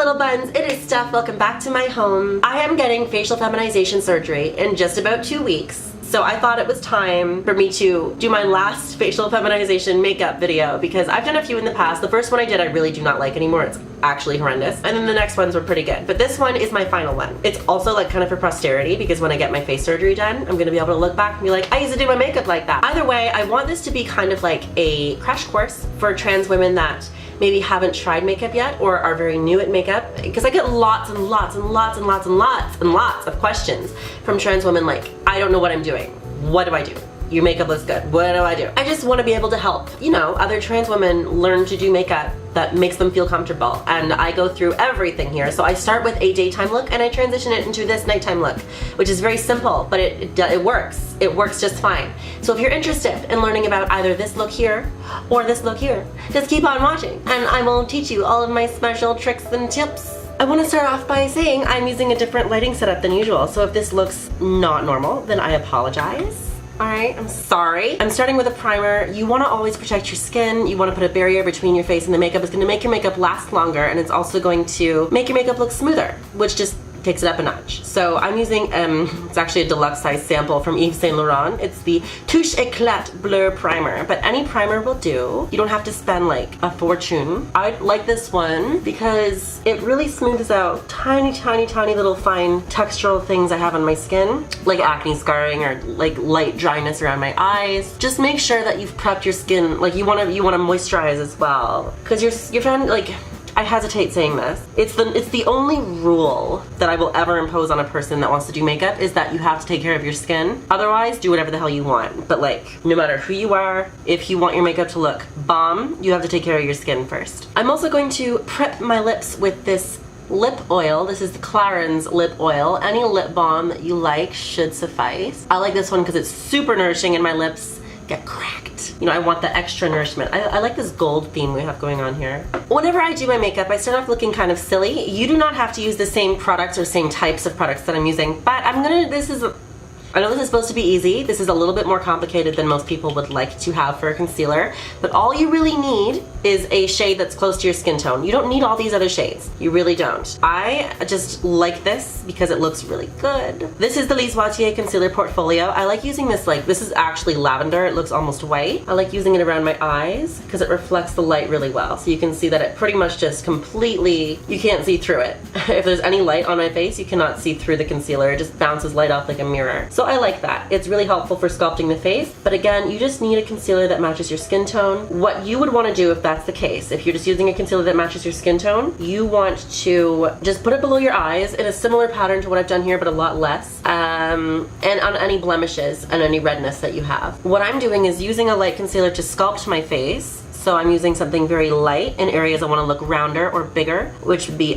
little buns, it is Steph. Welcome back to my home. I am getting facial feminization surgery in just about 2 weeks. So I thought it was time for me to do my last facial feminization makeup video because I've done a few in the past. The first one I did I really do not like anymore. It's actually horrendous. And then the next ones were pretty good. But this one is my final one. It's also like kind of for posterity because when I get my face surgery done, I'm gonna be able to look back and be like, I used to do my makeup like that. Either way, I want this to be kind of like a crash course for trans women that maybe haven't tried makeup yet or are very new at makeup, because I get lots and lots and lots and lots and lots and lots of questions from trans women like, I don't know what I'm doing. What do I do? Your makeup looks good. What do I do? I just want to be able to help, you know, other trans women learn to do makeup that makes them feel comfortable. And I go through everything here. So I start with a daytime look and I transition it into this nighttime look, which is very simple, but it works. It works just fine. So if you're interested in learning about either this look here or this look here, just keep on watching and I will teach you all of my special tricks and tips. I want to start off by saying I'm using a different lighting setup than usual. So if this looks not normal, then I apologize. Alright, I'm sorry. I'm starting with a primer. You want to always protect your skin. You want to put a barrier between your face and the makeup. It's going to make your makeup last longer, and it's also going to make your makeup look smoother, which just takes it up a notch. So I'm using, it's actually a deluxe size sample from Yves Saint Laurent. It's the Touche Éclat Blur Primer, but any primer will do. You don't have to spend like a fortune. I like this one because it really smooths out tiny, tiny, tiny little fine textural things I have on my skin, like acne scarring or like light dryness around my eyes. Just make sure that you've prepped your skin, like you want to moisturize as well, because your friend, like, I hesitate saying this. It's the only rule that I will ever impose on a person that wants to do makeup is that you have to take care of your skin. Otherwise, do whatever the hell you want. But like, no matter who you are, if you want your makeup to look bomb, you have to take care of your skin first. I'm also going to prep my lips with this lip oil. This is the Clarins lip oil. Any lip balm that you like should suffice. I like this one because it's super nourishing and my lips get cracked. You know, I want the extra nourishment. I like this gold theme we have going on here. Whenever I do my makeup, I start off looking kind of silly. You do not have to use the same products or same types of products that I'm using, but I know this is supposed to be easy. This is a little bit more complicated than most people would like to have for a concealer, but all you really need is a shade that's close to your skin tone. You don't need all these other shades. You really don't. I just like this because it looks really good. This is the Lise Watier Concealer Portfolio. I like using this, like, this is actually lavender. It looks almost white. I like using it around my eyes because it reflects the light really well. So you can see that it pretty much just completely, you can't see through it. If there's any light on my face, you cannot see through the concealer. It just bounces light off like a mirror. So I like that. It's really helpful for sculpting the face, but again, you just need a concealer that matches your skin tone. What you would want to do if that's the case, if you're just using a concealer that matches your skin tone, you want to just put it below your eyes in a similar pattern to what I've done here, but a lot less, and on any blemishes and any redness that you have. What I'm doing is using a light concealer to sculpt my face. So I'm using something very light in areas I want to look rounder or bigger, which would be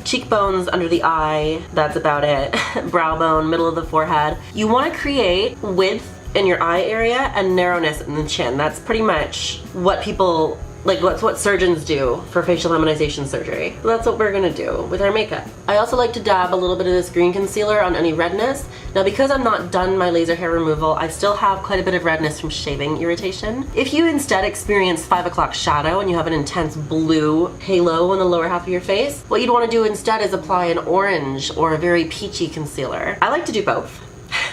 cheekbones, under the eye, that's about it, brow bone, middle of the forehead. You want to create width in your eye area and narrowness in the chin. That's pretty much what people, like, that's what surgeons do for facial feminization surgery. That's what we're gonna do with our makeup. I also like to dab a little bit of this green concealer on any redness. Now, because I'm not done my laser hair removal, I still have quite a bit of redness from shaving irritation. If you instead experience 5 o'clock shadow and you have an intense blue halo on the lower half of your face, what you'd wanna do instead is apply an orange or a very peachy concealer. I like to do both.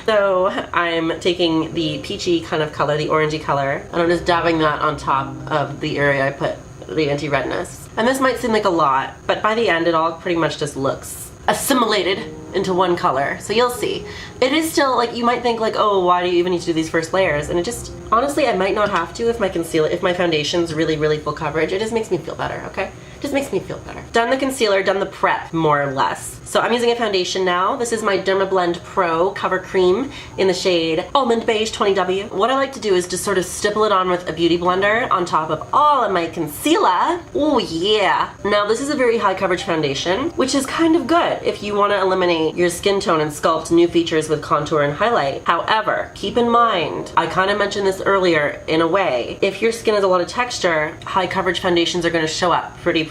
So I'm taking the peachy kind of color, the orangey color, and I'm just dabbing that on top of the area I put the anti-redness. And this might seem like a lot, but by the end it all pretty much just looks assimilated into one color. So you'll see. It is still, like, you might think like, oh, why do you even need to do these first layers? And it just, honestly, I might not have to if my foundation's really, really full coverage. It just makes me feel better, okay? Just makes me feel better. Done the concealer, done the prep, more or less. So I'm using a foundation now. This is my Dermablend Pro Cover Cream in the shade Almond Beige 20W. What I like to do is just sort of stipple it on with a beauty blender on top of all of my concealer. Oh yeah. Now this is a very high coverage foundation, which is kind of good if you want to eliminate your skin tone and sculpt new features with contour and highlight. However, keep in mind, I kind of mentioned this earlier in a way, if your skin has a lot of texture, high coverage foundations are going to show up pretty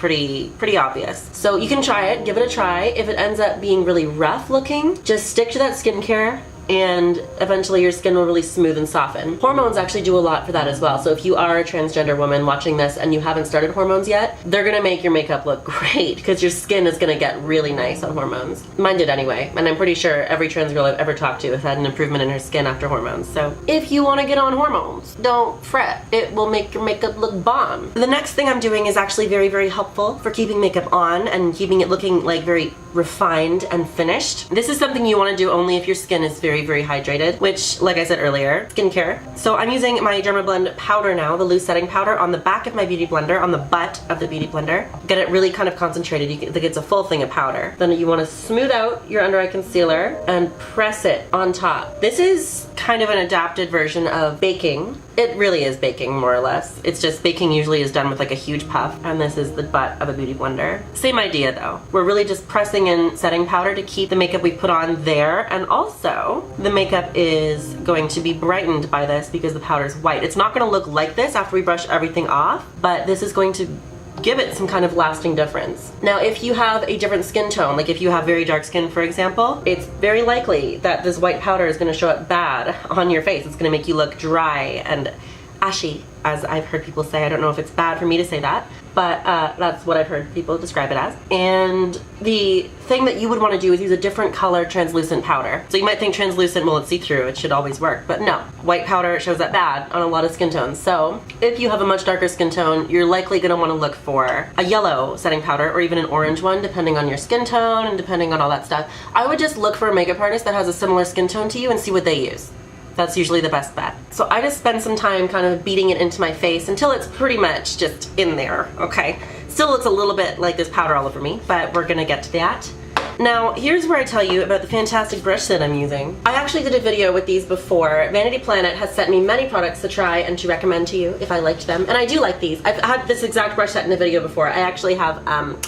obvious. So you can try it, give it a try. If it ends up being really rough looking, just stick to that skincare and eventually your skin will really smooth and soften. Hormones actually do a lot for that as well. So if you are a transgender woman watching this and you haven't started hormones yet, they're gonna make your makeup look great because your skin is gonna get really nice on hormones. Mine did anyway, and I'm pretty sure every trans girl I've ever talked to has had an improvement in her skin after hormones. So if you wanna get on hormones, don't fret. It will make your makeup look bomb. The next thing I'm doing is actually very, very helpful for keeping makeup on and keeping it looking like very refined and finished. This is something you want to do only if your skin is very, very hydrated, which, like I said earlier, skincare. So I'm using my Dermablend powder now, the loose setting powder, on the back of my beauty blender, on the butt of the beauty blender. Get it really kind of concentrated. Like it's a full thing of powder. Then you want to smooth out your under eye concealer and press it on top. This is kind of an adapted version of baking. It really is baking, more or less. It's just baking usually is done with like a huge puff, and this is the butt of a beauty blender. Same idea though. We're really just pressing in setting powder to keep the makeup we put on there, and also the makeup is going to be brightened by this because the powder is white. It's not gonna look like this after we brush everything off, but this is going to give it some kind of lasting difference. Now, if you have a different skin tone, like if you have very dark skin, for example, it's very likely that this white powder is gonna show up bad on your face. It's gonna make you look dry and ashy, as I've heard people say. I don't know if it's bad for me to say that, but that's what I've heard people describe it as. And the thing that you would want to do is use a different color translucent powder. So you might think translucent, well, it's see-through, it should always work, but no. White powder shows up bad on a lot of skin tones. So if you have a much darker skin tone, you're likely going to want to look for a yellow setting powder or even an orange one, depending on your skin tone and depending on all that stuff. I would just look for a makeup artist that has a similar skin tone to you and see what they use. That's usually the best bet. So I just spend some time kind of beating it into my face until it's pretty much just in there, okay? Still looks a little bit like there's powder all over me, but we're gonna get to that. Now, here's where I tell you about the fantastic brush set I'm using. I actually did a video with these before. Vanity Planet has sent me many products to try and to recommend to you if I liked them, and I do like these. I've had this exact brush set in a video before. I actually have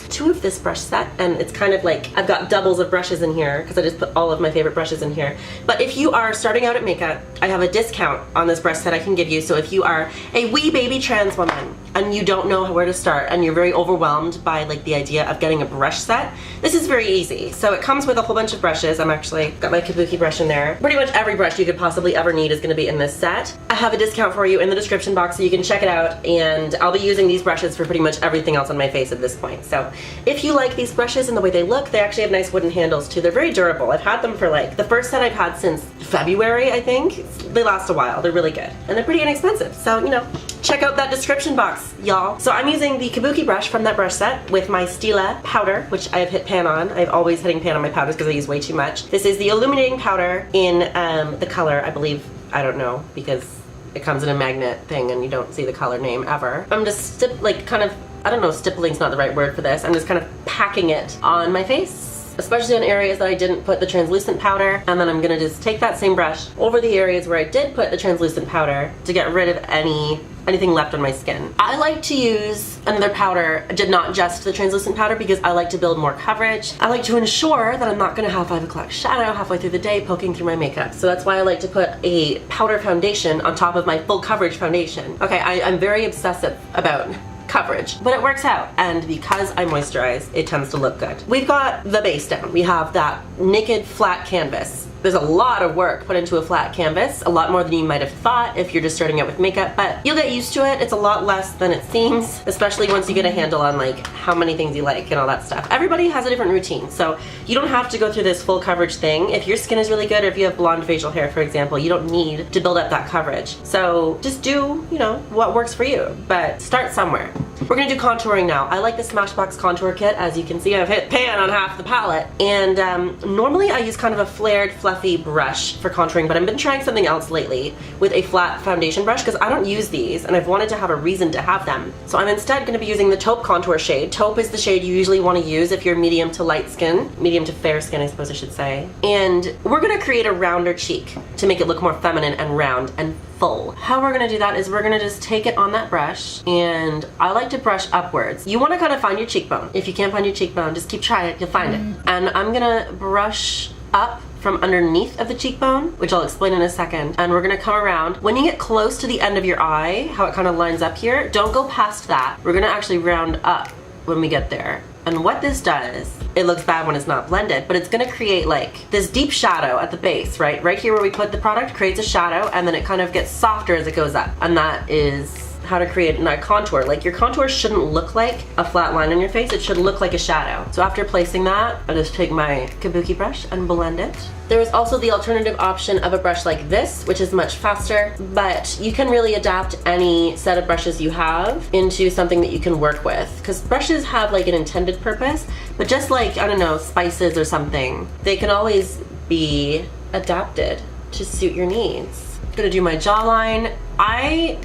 2 of this brush set, and it's kind of like I've got doubles of brushes in here because I just put all of my favorite brushes in here. But if you are starting out at makeup, I have a discount on this brush set I can give you. So if you are a wee baby trans woman and you don't know where to start and you're very overwhelmed by like the idea of getting a brush set, this is very easy. So it comes with a whole bunch of brushes. I'm actually got my kabuki brush in there. Pretty much every brush you could possibly ever need is going to be in this set. I have a discount for you in the description box so you can check it out, and I'll be using these brushes for pretty much everything else on my face at this point. So if you like these brushes and the way they look, they actually have nice wooden handles too. They're very durable. I've had them for like the first set I've had since February, I think. They last a while. They're really good. And they're pretty inexpensive. So, you know, check out that description box, y'all. So I'm using the kabuki brush from that brush set with my Stila powder, which I have hit pan on. I've always hitting pan on my powders because I use way too much. This is the illuminating powder in the color, I believe, I don't know, because it comes in a magnet thing and you don't see the color name ever. I'm just kind of, I don't know, stippling's not the right word for this. I'm just kind of packing it on my face, especially on areas that I didn't put the translucent powder, and then I'm gonna just take that same brush over the areas where I did put the translucent powder to get rid of anything left on my skin. I like to use another powder, not just the translucent powder, because I like to build more coverage. I like to ensure that I'm not gonna have 5 o'clock shadow halfway through the day poking through my makeup. So that's why I like to put a powder foundation on top of my full coverage foundation. Okay, I'm very obsessive about coverage, but it works out, and because I moisturize, it tends to look good. We've got the base down. We have that naked flat canvas. There's a lot of work put into a flat canvas, a lot more than you might have thought if you're just starting out with makeup, but you'll get used to it. It's a lot less than it seems, especially once you get a handle on like how many things you like and all that stuff. Everybody has a different routine, so you don't have to go through this full coverage thing. If your skin is really good, or if you have blonde facial hair, for example, you don't need to build up that coverage. So just do, you know, what works for you, but start somewhere. We're gonna do contouring now. I like the Smashbox contour kit. As you can see, I've hit pan on half the palette, and normally I use kind of a flared, fluffy brush for contouring, but I've been trying something else lately with a flat foundation brush because I don't use these and I've wanted to have a reason to have them. So I'm instead going to be using the taupe contour shade. Taupe is the shade you usually want to use if you're medium to light skin, medium to fair skin I suppose I should say. And we're going to create a rounder cheek to make it look more feminine and round and full. How we're going to do that is we're going to just take it on that brush, and I like to brush upwards. You want to kind of find your cheekbone. If you can't find your cheekbone, just keep trying it, you'll find it. And I'm going to brush up from underneath of the cheekbone, which I'll explain in a second, and we're gonna come around. When you get close to the end of your eye, how it kind of lines up here, don't go past that. We're gonna actually round up when we get there, And what this does, it looks bad when it's not blended, but it's gonna create like this deep shadow at the base, right? Right here where we put the product creates a shadow, and then it kind of gets softer as it goes up. And that is how to create a contour. Like, your contour shouldn't look like a flat line on your face, it should look like a shadow. So after placing that, I just take my kabuki brush and blend it. There is also the alternative option of a brush like this, which is much faster, but you can really adapt any set of brushes you have into something that you can work with, because brushes have like an intended purpose, but just like, I don't know, spices or something, they can always be adapted to suit your needs. I'm gonna do my jawline. I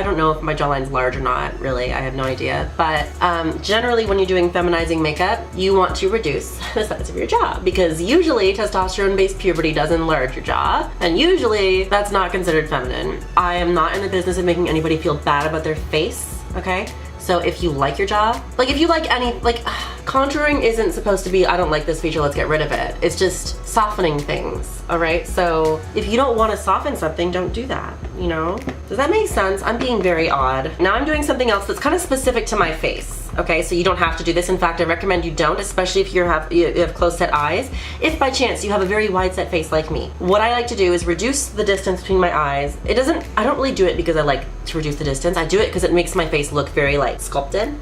don't know if my jawline's large or not, really, I have no idea, but generally when you're doing feminizing makeup, you want to reduce the size of your jaw, because usually testosterone-based puberty does enlarge your jaw, and usually that's not considered feminine. I am not in the business of making anybody feel bad about their face, okay? So if you like your jaw, like if you like any, like contouring isn't supposed to be, I don't like this feature, let's get rid of it. It's just softening things, all right? So if you don't want to soften something, don't do that, you know? Does that make sense? I'm being very odd. Now I'm doing something else that's kind of specific to my face, okay? So you don't have to do this. In fact, I recommend you don't, especially if you have close set eyes. If by chance you have a very wide set face like me. What I like to do is reduce the distance between my eyes. I don't really do it because I like to reduce the distance. I do it because it makes my face look very like sculpted.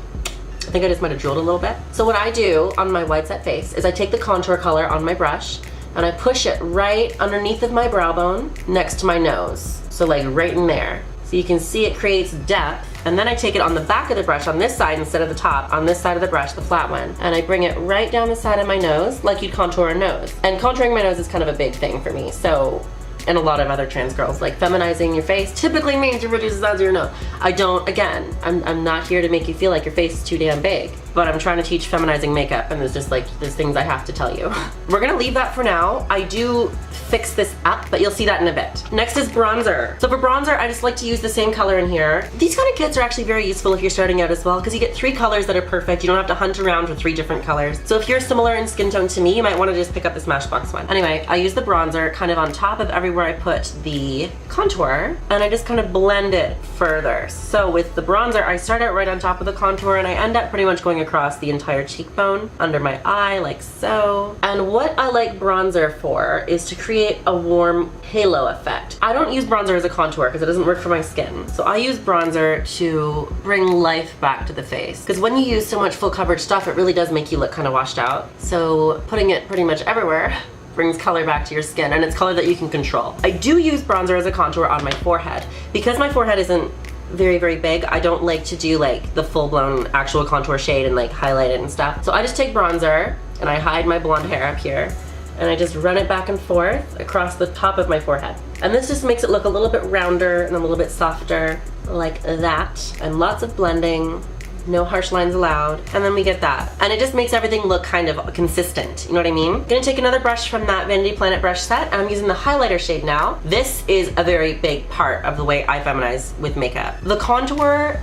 I think I just might have drilled a little bit. So what I do on my wide set face is I take the contour color on my brush and I push it right underneath of my brow bone next to my nose. So like right in there. So you can see it creates depth. And then I take it on the back of the brush on this side instead of the top, on this side of the brush, the flat one. And I bring it right down the side of my nose like you'd contour a nose. And contouring my nose is kind of a big thing for me. So, and a lot of other trans girls, like feminizing your face typically means you reduce the size of your nose. I don't, again, I'm not here to make you feel like your face is too damn big, but I'm trying to teach feminizing makeup, and there's things I have to tell you. We're gonna leave that for now. I do fix this up, but you'll see that in a bit. Next is bronzer. So for bronzer, I just like to use the same color in here. These kind of kits are actually very useful if you're starting out as well, because you get 3 colors that are perfect. You don't have to hunt around for 3 different colors. So if you're similar in skin tone to me, you might want to just pick up the Smashbox one. Anyway, I use the bronzer kind of on top of everywhere I put the contour, and I just kind of blend it further. So with the bronzer, I start out right on top of the contour, and I end up pretty much going across the entire cheekbone, under my eye, like so. And what I like bronzer for is to create a warm halo effect. I don't use bronzer as a contour because it doesn't work for my skin. So I use bronzer to bring life back to the face. Because when you use so much full coverage stuff, it really does make you look kind of washed out. So putting it pretty much everywhere brings color back to your skin, and it's color that you can control. I do use bronzer as a contour on my forehead. Because my forehead isn't very, very big, I don't like to do like the full-blown actual contour shade and like highlight it and stuff. So I just take bronzer and I hide my blonde hair up here, and I just run it back and forth across the top of my forehead. And this just makes it look a little bit rounder and a little bit softer, like that. And lots of blending, no harsh lines allowed, and then we get that. And it just makes everything look kind of consistent, you know what I mean? I'm gonna take another brush from that Vanity Planet brush set, and I'm using the highlighter shade now. This is a very big part of the way I feminize with makeup. The contour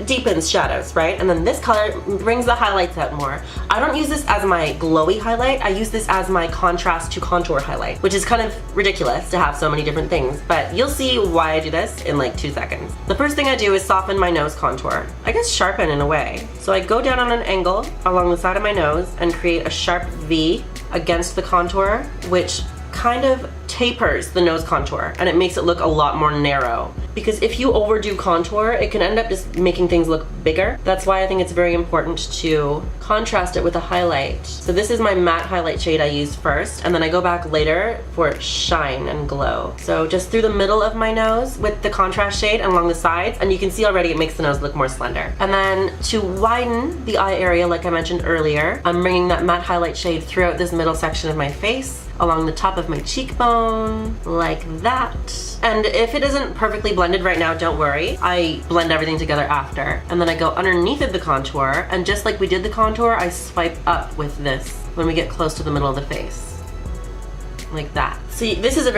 deepens shadows, right? And then this color brings the highlights out more. I don't use this as my glowy highlight, I use this as my contrast to contour highlight, which is kind of ridiculous to have so many different things, but you'll see why I do this in like 2 seconds. The first thing I do is soften my nose contour. I guess sharpen in a way. So I go down on an angle along the side of my nose and create a sharp V against the contour, which kind of tapers the nose contour, and it makes it look a lot more narrow. Because if you overdo contour, it can end up just making things look bigger. That's why I think it's very important to contrast it with a highlight. So this is my matte highlight shade I use first, and then I go back later for shine and glow. So just through the middle of my nose with the contrast shade and along the sides, and you can see already it makes the nose look more slender. And then to widen the eye area, like I mentioned earlier, I'm bringing that matte highlight shade throughout this middle section of my face, along the top of my cheekbone, like that. And if it isn't perfectly blended right now, don't worry. I blend everything together after. And then I go underneath of the contour, and just like we did the contour, I swipe up with this when we get close to the middle of the face. Like that. See, this is a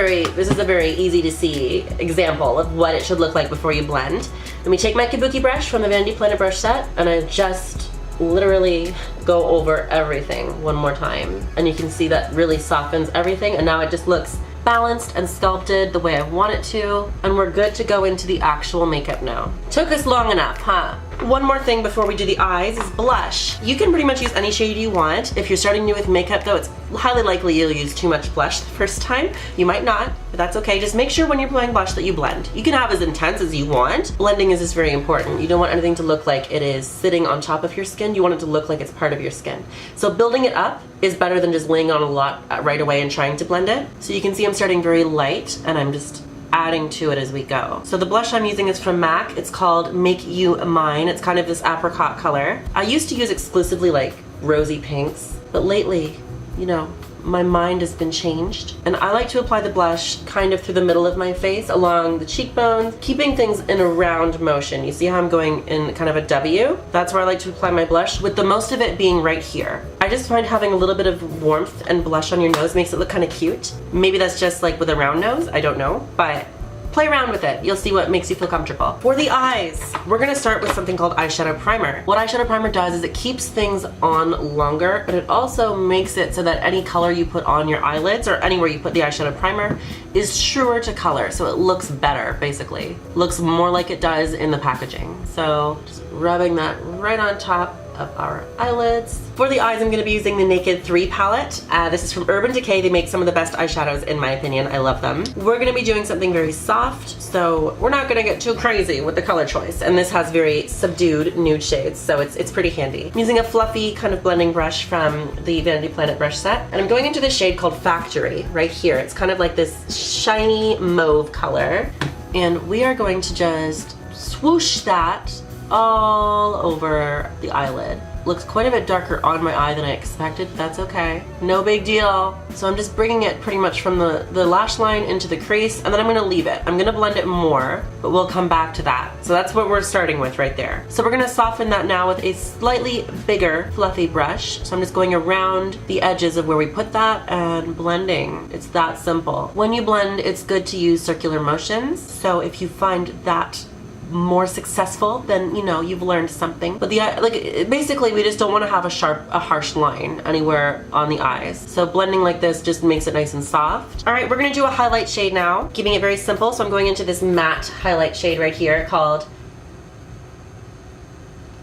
very easy to see example of what it should look like before you blend. Let me take my Kabuki brush from the Vanity Planet brush set, and I just literally go over everything one more time, and you can see that really softens everything, and now it just looks balanced and sculpted the way I want it to, and we're good to go into the actual makeup now. Took us long enough, huh? One more thing before we do the eyes is blush. You can pretty much use any shade you want. If you're starting new with makeup though, it's highly likely you'll use too much blush the first time. You might not, but that's okay. Just make sure when you're applying blush that you blend. You can have as intense as you want. Blending is just very important. You don't want anything to look like it is sitting on top of your skin. You want it to look like it's part of your skin. So building it up is better than just laying on a lot right away and trying to blend it. So you can see I'm starting very light and I'm just adding to it as we go. So the blush I'm using is from MAC. It's called Make You Mine. It's kind of this apricot color. I used to use exclusively like rosy pinks, but lately, you know, my mind has been changed. And I like to apply the blush kind of through the middle of my face, along the cheekbones, keeping things in a round motion. You see how I'm going in kind of a W? That's where I like to apply my blush, with the most of it being right here. I just find having a little bit of warmth and blush on your nose makes it look kind of cute. Maybe that's just like with a round nose, I don't know, but play around with it. You'll see what makes you feel comfortable. For the eyes, we're gonna start with something called eyeshadow primer. What eyeshadow primer does is it keeps things on longer, but it also makes it so that any color you put on your eyelids or anywhere you put the eyeshadow primer is truer to color, so it looks better, basically. Looks more like it does in the packaging. So just rubbing that right on top of our eyelids. For the eyes, I'm going to be using the Naked 3 palette. This is from Urban Decay. They make some of the best eyeshadows in my opinion. I love them. We're going to be doing something very soft, so we're not going to get too crazy with the color choice. And this has very subdued nude shades, so it's pretty handy. I'm using a fluffy kind of blending brush from the Vanity Planet brush set, and I'm going into the shade called Factory right here. It's kind of like this shiny mauve color, and we are going to just swoosh that all over the eyelid. Looks quite a bit darker on my eye than I expected. That's okay. No big deal. So I'm just bringing it pretty much from the lash line into the crease, and then I'm gonna leave it. I'm gonna blend it more, but we'll come back to that. So that's what we're starting with right there. So we're gonna soften that now with a slightly bigger fluffy brush. So I'm just going around the edges of where we put that and blending. It's that simple. When you blend, it's good to use circular motions. So if you find that more successful, then you know you've learned something. But basically we just don't want to have a harsh line anywhere on the eyes. So blending like this just makes it nice and soft. All right, we're gonna do a highlight shade now, keeping it very simple. So I'm going into this matte highlight shade right here called,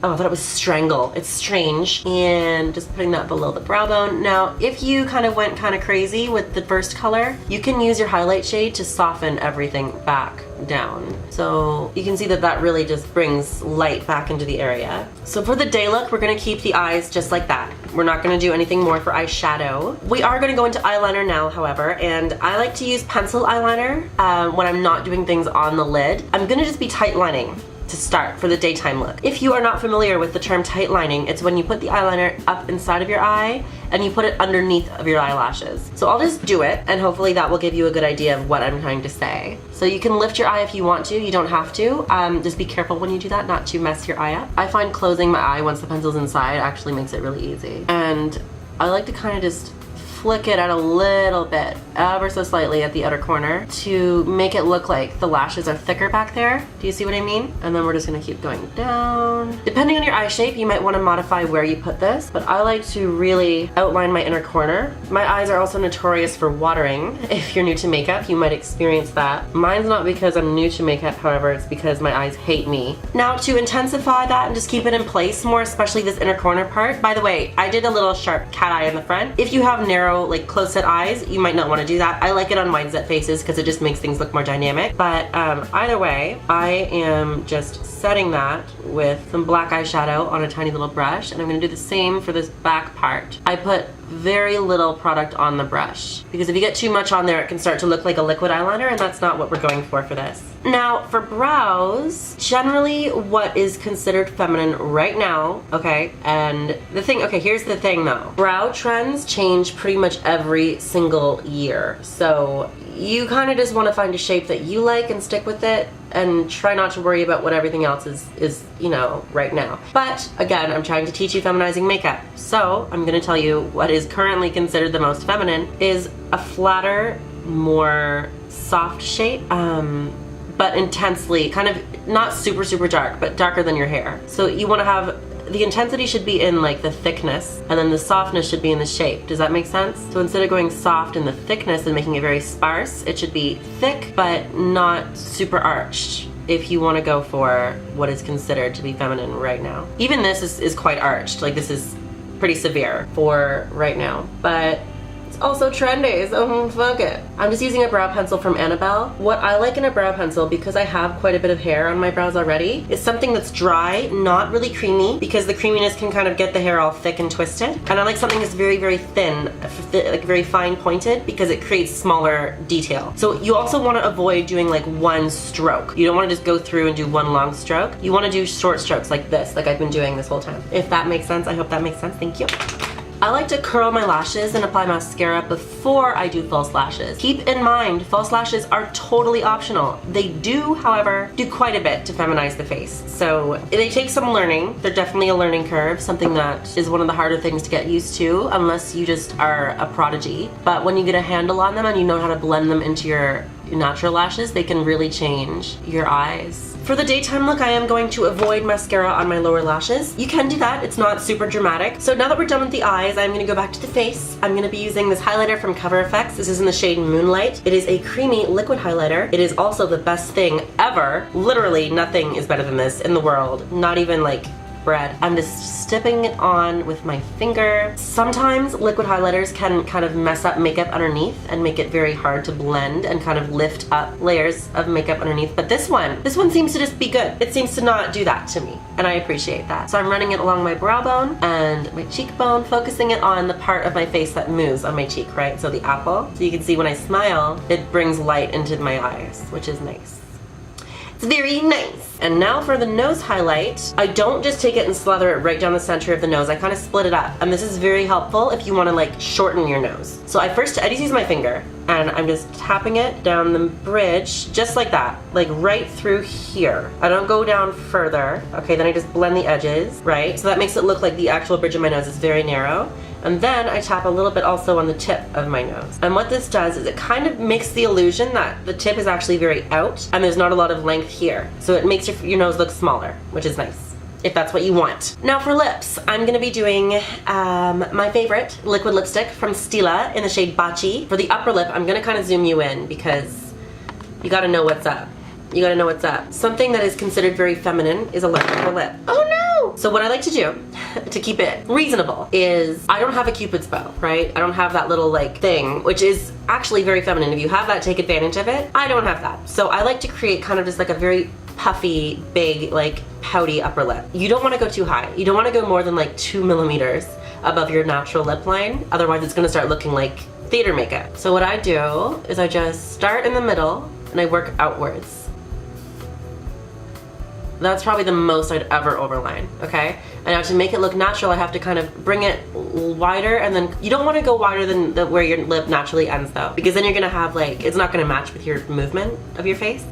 oh, I thought it was Strangle. It's Strange. And just putting that below the brow bone. Now, if you kind of went kind of crazy with the first color, you can use your highlight shade to soften everything back down. So you can see that that really just brings light back into the area. So for the day look, we're gonna keep the eyes just like that. We're not gonna do anything more for eyeshadow. We are gonna go into eyeliner now, however, and I like to use pencil eyeliner when I'm not doing things on the lid. I'm gonna just be tight lining to start for the daytime look. If you are not familiar with the term tight lining, it's when you put the eyeliner up inside of your eye and you put it underneath of your eyelashes. So I'll just do it, and hopefully that will give you a good idea of what I'm trying to say. So you can lift your eye if you want to, you don't have to. Just be careful when you do that, not to mess your eye up. I find closing my eye once the pencil's inside actually makes it really easy. And I like to kind of just flick it out a little bit, ever so slightly at the outer corner to make it look like the lashes are thicker back there. Do you see what I mean? And then we're just gonna keep going down. Depending on your eye shape, you might wanna modify where you put this, but I like to really outline my inner corner. My eyes are also notorious for watering. If you're new to makeup, you might experience that. Mine's not because I'm new to makeup, however, it's because my eyes hate me. Now to intensify that and just keep it in place more, especially this inner corner part. By the way, I did a little sharp cat eye in the front. If you have narrow, like close set eyes, you might not want to do that. I like it on wide set faces because it just makes things look more dynamic. But either way, I am just setting that with some black eyeshadow on a tiny little brush, and I'm going to do the same for this back part. I put very little product on the brush because if you get too much on there, it can start to look like a liquid eyeliner, and that's not what we're going for this. Now for brows, generally what is considered feminine right now, okay, and the thing, okay, here's the thing though. Brow trends change pretty much every single year. So you kind of just want to find a shape that you like and stick with it and try not to worry about what everything else is, you know, right now. But again, I'm trying to teach you feminizing makeup. So I'm going to tell you what is currently considered the most feminine is a flatter, more soft shape, but intensely, kind of not super, super dark, but darker than your hair. So you want to have, the intensity should be in like the thickness, and then the softness should be in the shape. Does that make sense? So instead of going soft in the thickness and making it very sparse, it should be thick, but not super arched. if you want to go for what is considered to be feminine right now. Even this is quite arched. Like, this is pretty severe for right now, but it's also trendy, so fuck it. I'm just using a brow pencil from Annabelle. What I like in a brow pencil, because I have quite a bit of hair on my brows already, is something that's dry, not really creamy, because the creaminess can kind of get the hair all thick and twisted. And I like something that's very, very thin, like very fine pointed, because it creates smaller detail. So you also want to avoid doing like one stroke. You don't want to just go through and do one long stroke. You want to do short strokes like this, like I've been doing this whole time. If that makes sense, I hope that makes sense. Thank you. I like to curl my lashes and apply mascara before I do false lashes. Keep in mind, false lashes are totally optional. They do, however, do quite a bit to feminize the face. So they take some learning. They're definitely a learning curve, something that is one of the harder things to get used to unless you just are a prodigy. But when you get a handle on them and you know how to blend them into your natural lashes, they can really change your eyes. For the daytime look, I am going to avoid mascara on my lower lashes. You can do that, it's not super dramatic. So now that we're done with the eyes, I'm gonna go back to the face. I'm gonna be using this highlighter from Cover FX. This is in the shade Moonlight. It is a creamy liquid highlighter. It is also the best thing ever. Literally nothing is better than this in the world. Not even like bread. I'm just stepping it on with my finger. Sometimes liquid highlighters can kind of mess up makeup underneath and make it very hard to blend and kind of lift up layers of makeup underneath. But this one seems to just be good. It seems to not do that to me, and I appreciate that. So I'm running it along my brow bone and my cheekbone, focusing it on the part of my face that moves on my cheek, right? So the apple. So you can see when I smile, it brings light into my eyes, which is nice. It's very nice. And now for the nose highlight, I don't just take it and slather it right down the center of the nose. I kind of split it up. And this is very helpful if you want to like shorten your nose. So I just use my finger and I'm just tapping it down the bridge, just like that, like right through here. I don't go down further. Okay, then I just blend the edges, right? So that makes it look like the actual bridge of my nose is very narrow. And then I tap a little bit also on the tip of my nose. And what this does is it kind of makes the illusion that the tip is actually very out and there's not a lot of length here. So it makes your nose look smaller, which is nice, if that's what you want. Now for lips, I'm gonna be doing my favorite liquid lipstick from Stila in the shade Baci. For the upper lip, I'm gonna kind of zoom you in because you gotta know what's up. You gotta know what's up. Something that is considered very feminine is a lip upper lip. Oh no! So what I like to do to keep it reasonable is I don't have a cupid's bow, right? I don't have that little like thing, which is actually very feminine. If you have that, take advantage of it. I don't have that. So I like to create kind of just like a very puffy, big, like pouty upper lip. You don't want to go too high. You don't want to go more than like 2 millimeters above your natural lip line. Otherwise it's gonna start looking like theater makeup. So what I do is I just start in the middle and I work outwards. That's probably the most I'd ever overline, okay? And now to make it look natural, I have to kind of bring it wider, and then you don't want to go wider than where your lip naturally ends though, because then you're gonna have like, it's not gonna match with your movement of your face.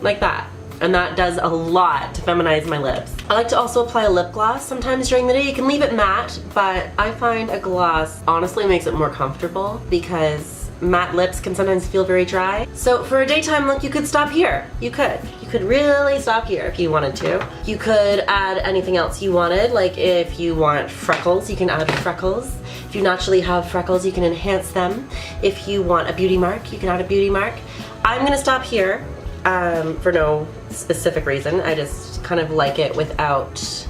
Like that. And that does a lot to feminize my lips. I like to also apply a lip gloss sometimes during the day. You can leave it matte, but I find a gloss honestly makes it more comfortable because matte lips can sometimes feel very dry. So for a daytime look, you could stop here. You could really stop here if you wanted to. You could add anything else you wanted, like if you want freckles, you can add freckles. If you naturally have freckles, you can enhance them. If you want a beauty mark, you can add a beauty mark. I'm gonna stop here. For no specific reason. I just kind of like it without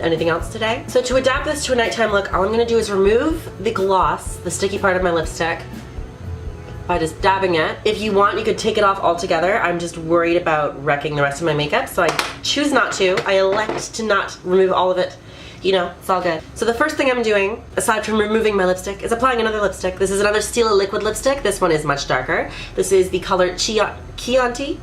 anything else today. So to adapt this to a nighttime look, all I'm gonna do is remove the gloss, the sticky part of my lipstick, by just dabbing it. If you want, you could take it off altogether. I'm just worried about wrecking the rest of my makeup, so I choose not to. I elect to not remove all of it. You know, it's all good. So the first thing I'm doing, aside from removing my lipstick, is applying another lipstick. This is another Stila liquid lipstick. This one is much darker. This is the color Chianti.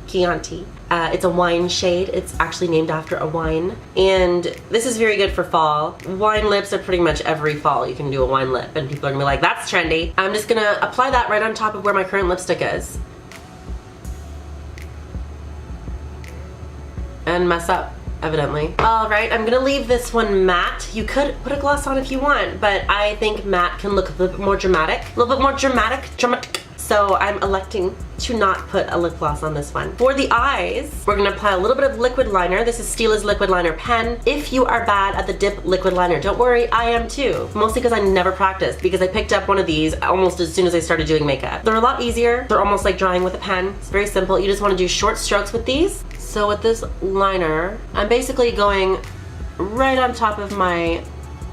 It's a wine shade. It's actually named after a wine. And this is very good for fall. Wine lips are pretty much every fall. You can do a wine lip and people are gonna be like, that's trendy. I'm just gonna apply that right on top of where my current lipstick is. And mess up. Evidently. Alright, I'm gonna leave this one matte. You could put a gloss on if you want, but I think matte can look a little bit more dramatic. A little bit more dramatic. so I'm electing to not put a lip gloss on this one. For the eyes, we're gonna apply a little bit of liquid liner. This is Stila's liquid liner pen. If you are bad at the dip liquid liner, don't worry, I am too. Mostly because I never practiced, because I picked up one of these almost as soon as I started doing makeup. They're a lot easier. They're almost like drawing with a pen. It's very simple. You just wanna do short strokes with these. So with this liner, I'm basically going right on top of my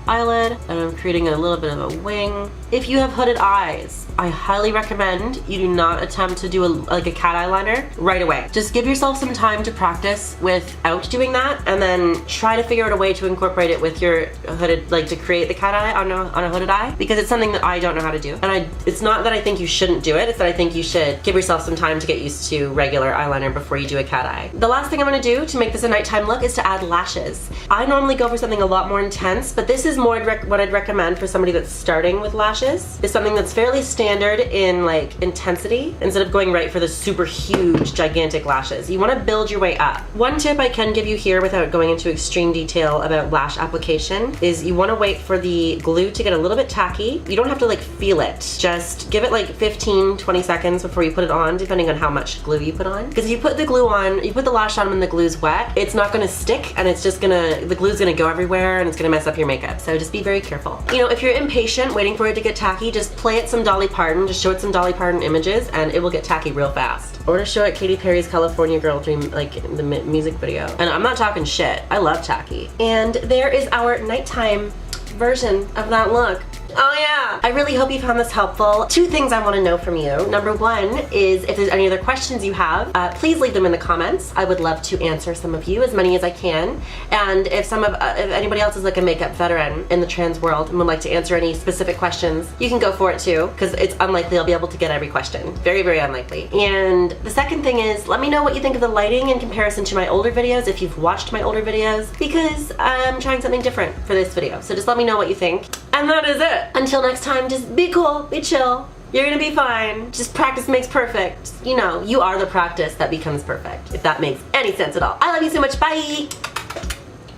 eyelid, and I'm creating a little bit of a wing. If you have hooded eyes, I highly recommend you do not attempt to do like a cat eyeliner right away. Just give yourself some time to practice without doing that, and then try to figure out a way to incorporate it with your hooded, like to create the cat eye on a hooded eye, because it's something that I don't know how to do. And it's not that I think you shouldn't do it, it's that I think you should give yourself some time to get used to regular eyeliner before you do a cat eye. The last thing I'm gonna do to make this a nighttime look is to add lashes. I normally go for something a lot more intense, but this is more what I'd recommend for somebody that's starting with lashes, is something that's fairly standard in like intensity, instead of going right for the super huge gigantic lashes. You want to build your way up. One tip I can give you here without going into extreme detail about lash application is you want to wait for the glue to get a little bit tacky. You don't have to like feel it, just give it like 15-20 seconds before you put it on, depending on how much glue you put on, because if you put the glue on, you put the lash on when the glue's wet, it's not going to stick, and it's just gonna, the glue's gonna go everywhere and it's gonna mess up your makeup. So just be very careful. You know, if you're impatient waiting for it to get tacky, just play it some Dolly Parton, just show it some Dolly Parton images, and it will get tacky real fast. Or to show it Katy Perry's California Girl Dream, like in the music video. And I'm not talking shit, I love tacky. And there is our nighttime version of that look. Oh yeah! I really hope you found this helpful. Two things I want to know from you. Number one is if there's any other questions you have, please leave them in the comments. I would love to answer some of you, as many as I can. And if anybody else is like a makeup veteran in the trans world and would like to answer any specific questions, you can go for it too, because it's unlikely I'll be able to get every question. Very, very unlikely. And the second thing is, let me know what you think of the lighting in comparison to my older videos, if you've watched my older videos, because I'm trying something different for this video. So just let me know what you think. And that is it. Until next time, just be cool, be chill. You're gonna be fine. Just practice makes perfect. You know, you are the practice that becomes perfect, if that makes any sense at all. I love you so much, bye!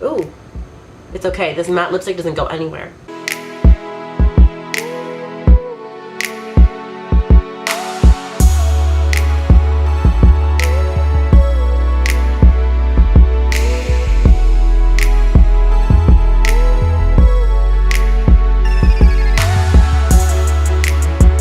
Ooh, it's okay, this matte lipstick doesn't go anywhere.